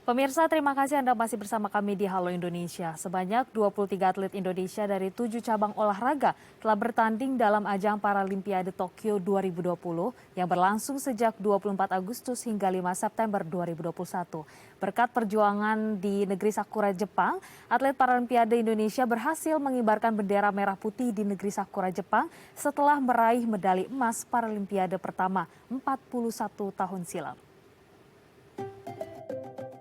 Pemirsa, terima kasih Anda masih bersama kami di Halo Indonesia. Sebanyak 23 atlet Indonesia dari 7 cabang olahraga telah bertanding dalam ajang Paralimpiade Tokyo 2020 yang berlangsung sejak 24 Agustus hingga 5 September 2021. Berkat perjuangan di negeri Sakura, Jepang, atlet Paralimpiade Indonesia berhasil mengibarkan bendera merah putih di negeri Sakura, Jepang setelah meraih medali emas Paralimpiade pertama 41 tahun silam.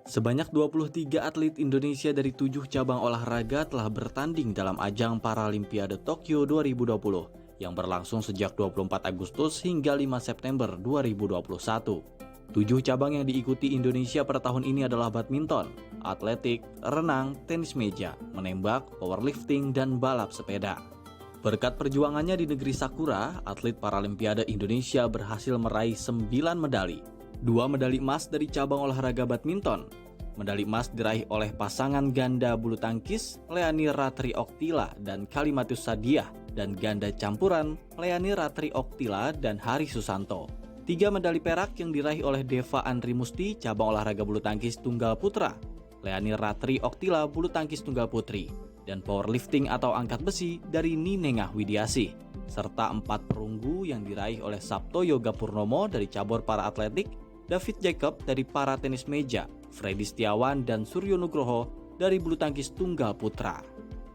Sebanyak 23 atlet Indonesia dari 7 cabang olahraga telah bertanding dalam ajang Paralimpiade Tokyo 2020 yang berlangsung sejak 24 Agustus hingga 5 September 2021. 7 cabang yang diikuti Indonesia pada tahun ini adalah badminton, atletik, renang, tenis meja, menembak, powerlifting, dan balap sepeda. Berkat perjuangannya di negeri Sakura, atlet Paralimpiade Indonesia berhasil meraih 9 medali. 2 medali emas dari cabang olahraga badminton. Medali emas diraih oleh pasangan ganda bulu tangkis Leani Ratri Oktila dan Kalimatus Sadiah dan ganda campuran Leani Ratri Oktila dan Hari Susanto. 3 medali perak yang diraih oleh Deva Andri Musti cabang olahraga bulu tangkis tunggal putra, Leani Ratri Oktila bulu tangkis tunggal putri, dan powerlifting atau angkat besi dari Ninengah Widiasih, serta 4 perunggu yang diraih oleh Sabto Yoga Purnomo dari cabur para atletik, David Jacob dari para tenis meja, Freddy Setiawan dan Suryo Nugroho dari bulu tangkis tunggal putra.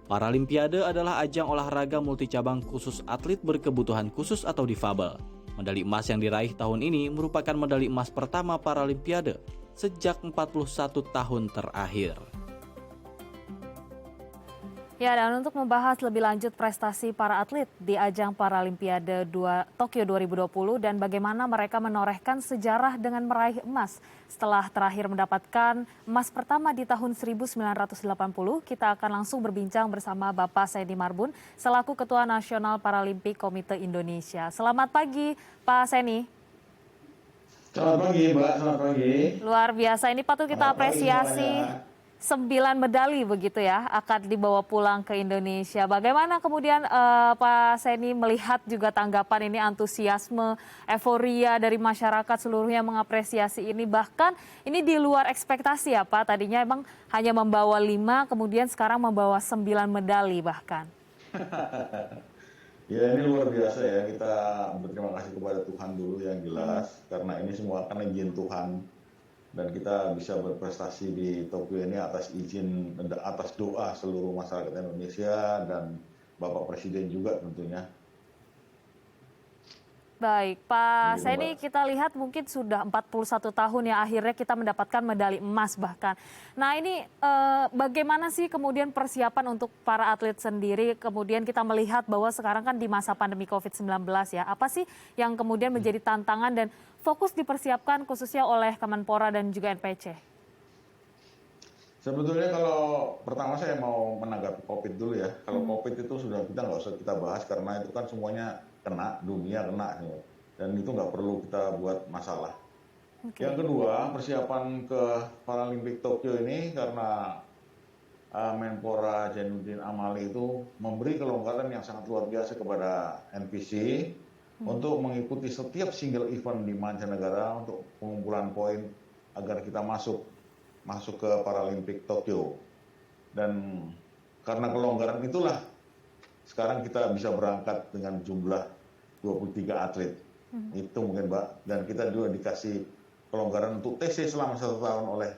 Paralimpiade adalah ajang olahraga multicabang khusus atlet berkebutuhan khusus atau difabel. Medali emas yang diraih tahun ini merupakan medali emas pertama Paralimpiade sejak 41 tahun terakhir. Ya, dan untuk membahas lebih lanjut prestasi para atlet di ajang Paralimpiade Tokyo 2020 dan bagaimana mereka menorehkan sejarah dengan meraih emas setelah terakhir mendapatkan emas pertama di tahun 1980, kita akan langsung berbincang bersama Bapak Seni Marbun selaku Ketua Nasional Paralimpik Komite Indonesia. Selamat pagi, Pak Seni. Selamat pagi, Mbak. Selamat pagi. Luar biasa, ini patut kita apresiasi. 9 medali begitu ya akan dibawa pulang ke Indonesia. Bagaimana kemudian Pak Seni melihat juga tanggapan ini, antusiasme, euforia dari masyarakat seluruhnya mengapresiasi ini, bahkan ini di luar ekspektasi ya Pak, tadinya emang hanya membawa 5 kemudian sekarang membawa 9 medali bahkan. Ya, ini luar biasa ya, kita berterima kasih kepada Tuhan dulu yang jelas, karena ini semua kan izin Tuhan. Dan kita bisa berprestasi di Tokyo ini atas izin, atas doa seluruh masyarakat Indonesia dan Bapak Presiden juga tentunya. Baik, Pak Seni, kita lihat mungkin sudah 41 tahun ya akhirnya kita mendapatkan medali emas bahkan. Nah ini bagaimana sih kemudian persiapan untuk para atlet sendiri, kemudian kita melihat bahwa sekarang kan di masa pandemi COVID-19 ya, apa sih yang kemudian menjadi tantangan dan fokus dipersiapkan khususnya oleh Kemenpora dan juga NPC? Sebetulnya kalau pertama saya mau menanggapi COVID dulu ya. Kalau COVID itu sudah kita nggak usah kita bahas karena itu kan semuanya kena, dunia kena. Dan itu nggak perlu kita buat masalah. Okay. Yang kedua, persiapan ke Paralimpik Tokyo ini karena Menpora Zainuddin Amali itu memberi kelonggaran yang sangat luar biasa kepada NPC untuk mengikuti setiap single event di mancanegara untuk pengumpulan poin agar kita masuk ke Paralimpik Tokyo. Dan karena kelonggaran itulah sekarang kita bisa berangkat dengan jumlah 23 atlet. Itu mungkin Mbak. Dan kita juga dikasih kelonggaran untuk TC selama 1 tahun oleh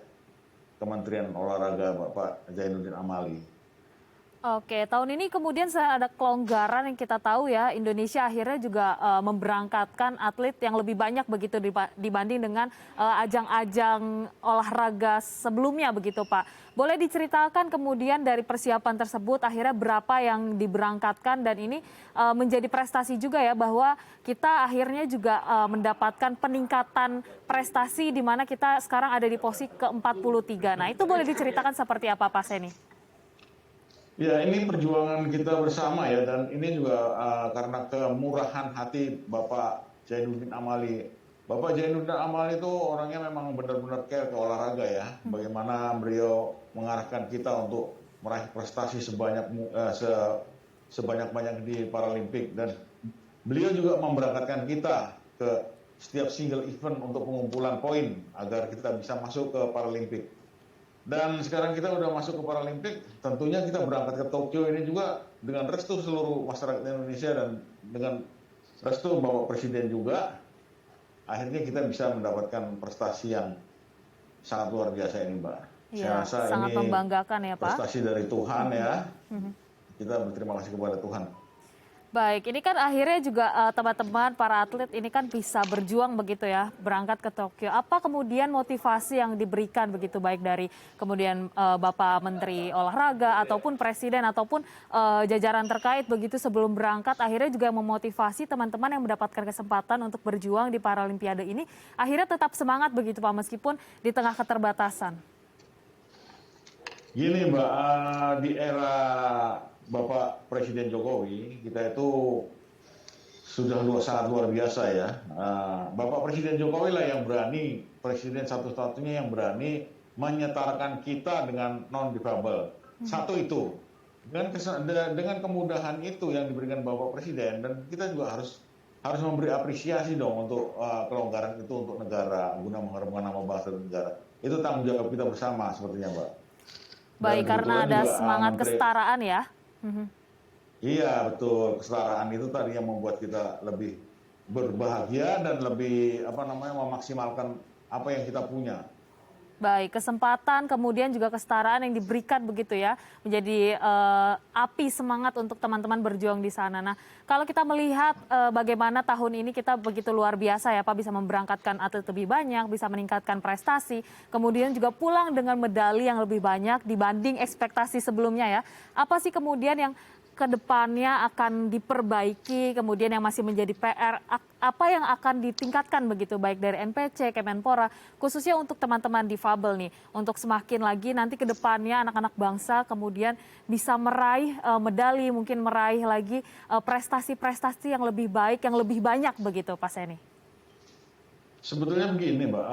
Kementerian Olahraga Bapak Zainuddin Amali. Oke, tahun ini kemudian ada kelonggaran yang kita tahu ya, Indonesia akhirnya juga memberangkatkan atlet yang lebih banyak begitu dibanding dengan ajang-ajang olahraga sebelumnya begitu Pak. Boleh diceritakan kemudian dari persiapan tersebut akhirnya berapa yang diberangkatkan dan ini menjadi prestasi juga ya bahwa kita akhirnya juga mendapatkan peningkatan prestasi di mana kita sekarang ada di posisi ke-43. Nah itu boleh diceritakan seperti apa Pak Seni? Ya, ini perjuangan kita bersama ya, dan ini juga karena kemurahan hati Bapak Zainuddin Amali. Bapak Zainuddin Amali itu orangnya memang benar-benar care ke olahraga ya. Bagaimana beliau mengarahkan kita untuk meraih prestasi sebanyak-banyak di Paralimpik. Dan beliau juga memberangkatkan kita ke setiap single event untuk pengumpulan poin agar kita bisa masuk ke Paralimpik. Dan sekarang kita udah masuk ke Paralimpik, tentunya kita berangkat ke Tokyo ini juga dengan restu seluruh masyarakat Indonesia dan dengan restu Bapak Presiden juga, akhirnya kita bisa mendapatkan prestasi yang sangat luar biasa ini, Mbak. Saya Ya, rasa sangat ini membanggakan ya, Pak. prestasi dari Tuhan ya. Mhm. Kita berterima kasih kepada Tuhan. Baik, ini kan akhirnya juga teman-teman para atlet ini kan bisa berjuang begitu ya, berangkat ke Tokyo. Apa kemudian motivasi yang diberikan begitu baik dari kemudian Bapak Menteri Olahraga ataupun Presiden ataupun jajaran terkait begitu sebelum berangkat akhirnya juga memotivasi teman-teman yang mendapatkan kesempatan untuk berjuang di Paralimpiade ini akhirnya tetap semangat begitu Pak meskipun di tengah keterbatasan. Gini Mbak, di era Bapak Presiden Jokowi, kita itu sudah sangat luar biasa ya. Bapak Presiden Jokowi lah yang berani, presiden satu-satunya yang berani menyetarkan kita dengan non-difabel. Satu itu. Dengan kemudahan itu yang diberikan Bapak Presiden, dan kita juga harus memberi apresiasi dong untuk kelonggaran itu untuk negara, guna mengharumkan nama bangsa dan negara. Itu tanggung jawab kita bersama sepertinya Mbak. Baik, karena ada semangat kesetaraan ya. Iya betul, kesetaraan itu tadi yang membuat kita lebih berbahagia dan lebih memaksimalkan apa yang kita punya. Baik, kesempatan kemudian juga kesetaraan yang diberikan begitu ya, menjadi api semangat untuk teman-teman berjuang di sana. Nah, kalau kita melihat bagaimana tahun ini kita begitu luar biasa ya Pak, bisa memberangkatkan atlet lebih banyak, bisa meningkatkan prestasi, kemudian juga pulang dengan medali yang lebih banyak dibanding ekspektasi sebelumnya ya. Apa sih kemudian yang kedepannya akan diperbaiki, kemudian yang masih menjadi PR, apa yang akan ditingkatkan begitu baik dari NPC, Kemenpora, khususnya untuk teman-teman difabel nih, untuk semakin lagi nanti kedepannya anak-anak bangsa kemudian bisa meraih medali, mungkin meraih lagi prestasi-prestasi yang lebih baik, yang lebih banyak begitu Pak Seni. Sebetulnya begini Mbak,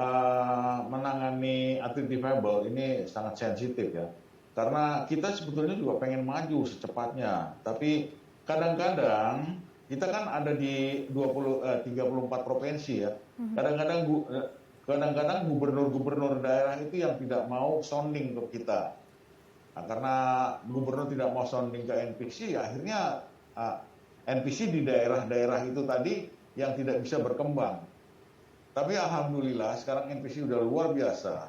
menangani atlet difabel ini sangat sensitif ya. Karena kita sebetulnya juga pengen maju secepatnya, tapi kadang-kadang kita kan ada di 34 provinsi ya. Kadang-kadang gubernur-gubernur daerah itu yang tidak mau sounding ke kita. Nah, karena gubernur tidak mau sounding ke NPC, akhirnya NPC di daerah-daerah itu tadi yang tidak bisa berkembang. Tapi alhamdulillah sekarang NPC udah luar biasa.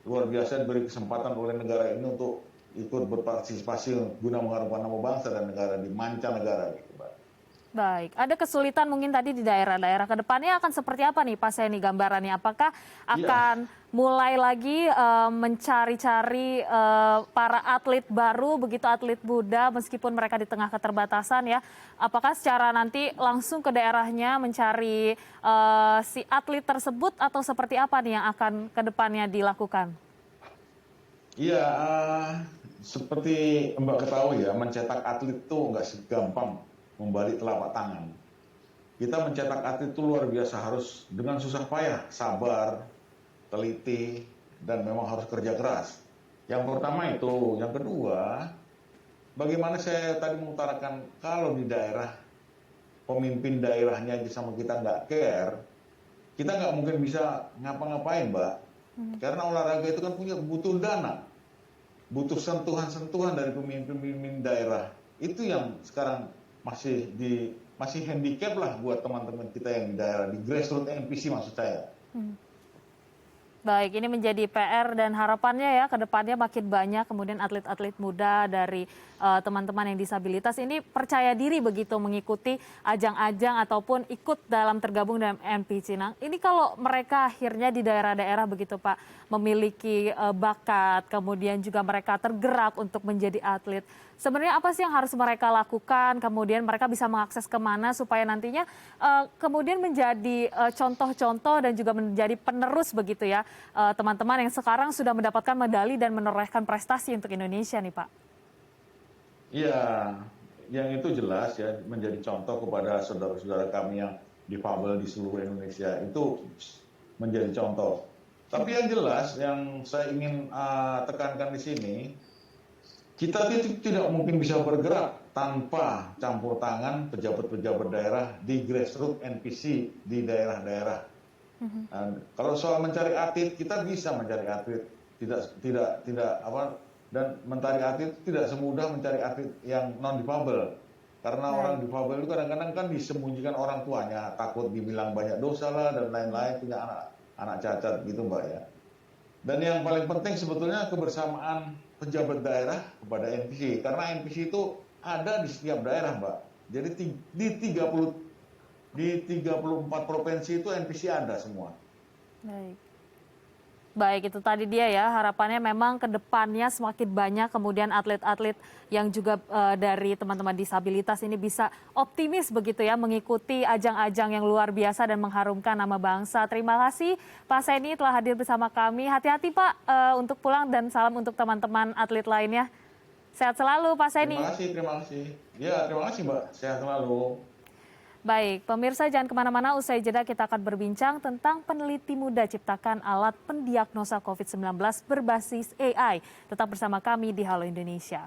Luar biasa diberi kesempatan oleh negara ini untuk ikut berpartisipasi guna mengharumkan nama bangsa dan negara di mancanegara gitu, Mbak. Baik, ada kesulitan mungkin tadi di daerah-daerah. Kedepannya akan seperti apa nih Pak Seni gambarannya? Apakah akan mulai lagi mencari-cari para atlet baru, begitu atlet muda meskipun mereka di tengah keterbatasan ya? Apakah secara nanti langsung ke daerahnya mencari si atlet tersebut atau seperti apa nih yang akan kedepannya dilakukan? Iya, seperti Mbak ketahui ya, mencetak atlet itu nggak segampang membalik telapak tangan. Kita mencetak atlet itu luar biasa, harus dengan susah payah, sabar, teliti, dan memang harus kerja keras. Yang pertama itu. Yang kedua, bagaimana saya tadi mengutarakan, kalau di daerah, pemimpin daerahnya sama kita nggak care, kita nggak mungkin bisa ngapa-ngapain, Mbak. Karena olahraga itu kan butuh dana, butuh sentuhan-sentuhan dari pemimpin-pemimpin daerah. Itu yang sekarang masih handicap lah buat teman-teman kita yang di daerah, di grassroots NPC maksud saya. Baik, ini menjadi PR dan harapannya ya ke depannya makin banyak kemudian atlet-atlet muda dari teman-teman yang disabilitas ini percaya diri begitu mengikuti ajang-ajang ataupun ikut dalam tergabung dalam NPC. Nah, ini kalau mereka akhirnya di daerah-daerah begitu Pak memiliki bakat, kemudian juga mereka tergerak untuk menjadi atlet. Sebenarnya apa sih yang harus mereka lakukan, kemudian mereka bisa mengakses kemana supaya nantinya kemudian menjadi contoh-contoh dan juga menjadi penerus begitu ya teman-teman yang sekarang sudah mendapatkan medali dan menorehkan prestasi untuk Indonesia nih Pak. Iya, yang itu jelas ya, menjadi contoh kepada saudara-saudara kami yang difabel di seluruh Indonesia, itu menjadi contoh. Tapi yang jelas yang saya ingin tekankan di sini, kita tidak mungkin bisa bergerak tanpa campur tangan pejabat-pejabat daerah di grassroots NPC di daerah-daerah. Kalau soal mencari atlet, kita bisa mencari atlet. tidak apa, dan mencari atlet tidak semudah mencari atlet yang non difabel. Karena orang difabel itu kadang-kadang kan disembunyikan orang tuanya, takut dibilang banyak dosa lah dan lain-lain, punya anak cacat gitu Mbak ya. Dan yang paling penting sebetulnya kebersamaan pejabat daerah kepada NPC, karena NPC itu ada di setiap daerah Mbak. Jadi di 34 provinsi itu NPC ada semua. Baik, itu tadi dia ya, harapannya memang ke depannya semakin banyak kemudian atlet-atlet yang juga dari teman-teman disabilitas ini bisa optimis begitu ya, mengikuti ajang-ajang yang luar biasa dan mengharumkan nama bangsa. Terima kasih Pak Seni telah hadir bersama kami. Hati-hati Pak untuk pulang dan salam untuk teman-teman atlet lainnya. Sehat selalu Pak Seni. Terima kasih. Ya, terima kasih Mbak. Sehat selalu. Baik, pemirsa jangan kemana-mana, usai jeda kita akan berbincang tentang peneliti muda ciptakan alat pendiagnosa COVID-19 berbasis AI. Tetap bersama kami di Halo Indonesia.